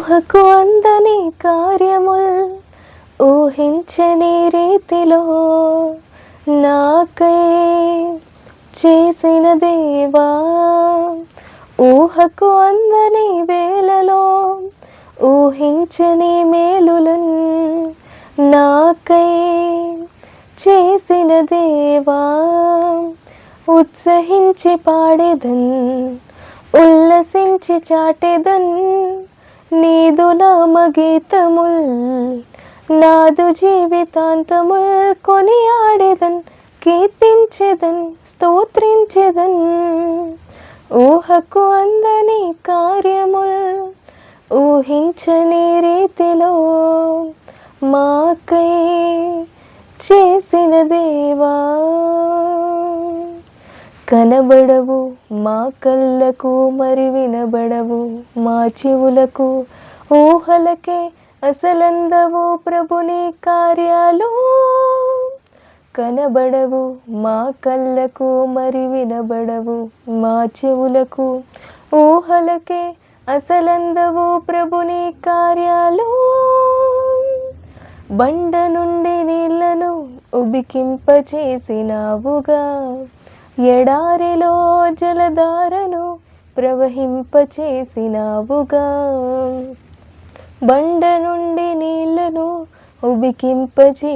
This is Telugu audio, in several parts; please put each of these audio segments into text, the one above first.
ఊహకు అందని కార్యముల్ ఊహించని రీతిలో నాకై చేసిన దేవా, ఊహకు అందని వేళలో ఊహించని మేలులను నాకై చేసిన దేవా, ఉత్సహించి పాడేదన్ ఉల్లసించి చాటెదన్ నీదు నామగీతముల్, నాదు జీవితాంతముల్ కొనియాడెదన్, కీర్తించెదన్, స్తోత్రించెదన్. ఊహకు అందని కార్యముల్ ఊహించని రీతిలో మాకై చేసిన దేవా, కనబడవు మా కళ్ళకు మరి వినబడవు మా చెవులకు, ఊహలకే అసలందవు ప్రభుని కార్యాలు. కనబడవు మా కళ్ళకు మరి వినబడవు మా చెవులకు, ఊహలకే అసలందవు ప్రభుని కార్యాలు. బండ నుండి నీళ్లను ఉబికింపచేసినావుగా, ఎడారిలో జలధారను ప్రవహింపచేసినావుగా. బండ నుండి నీళ్లను ఉబికింపచేసినావుగా,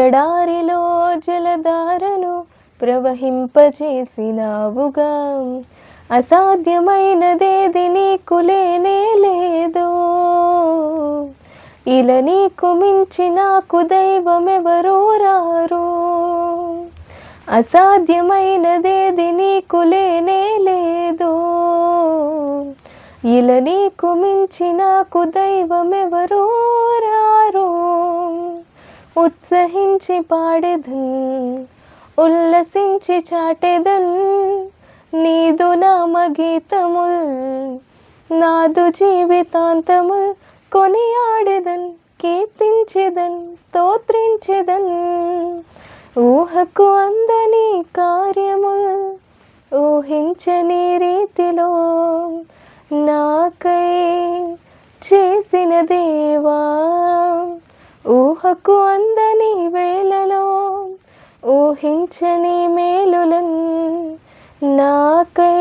ఎడారిలో జలధారను ప్రవహింపచేసినావుగా. అసాధ్యమైనదేది నీకు లేనే లేదు, ఇలా నీకు మించి నాకు దైవమెవరో రారు. అసాధ్యమైనదేది నీకు లేనే లేదు, ఇలా నీకు మించి నాకు దైవమెవరో రారు. ఉత్సహించి పాడెదన్ ఉల్లసించి చాటెదన్ నీదు నామగీతముల్, నాదు జీవితాంతముల్ కొనియాడెదన్, కీర్తించెదన్, స్తోత్రించెదన్. ఊహకు అందని కార్యముల్ ఊహించని రీతిలో నాకై చేసిన దేవా, ఊహకు అందని వేళలో ఊహించని మేలులను నాకై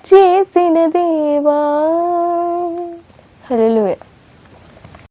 చేసిన దేవా.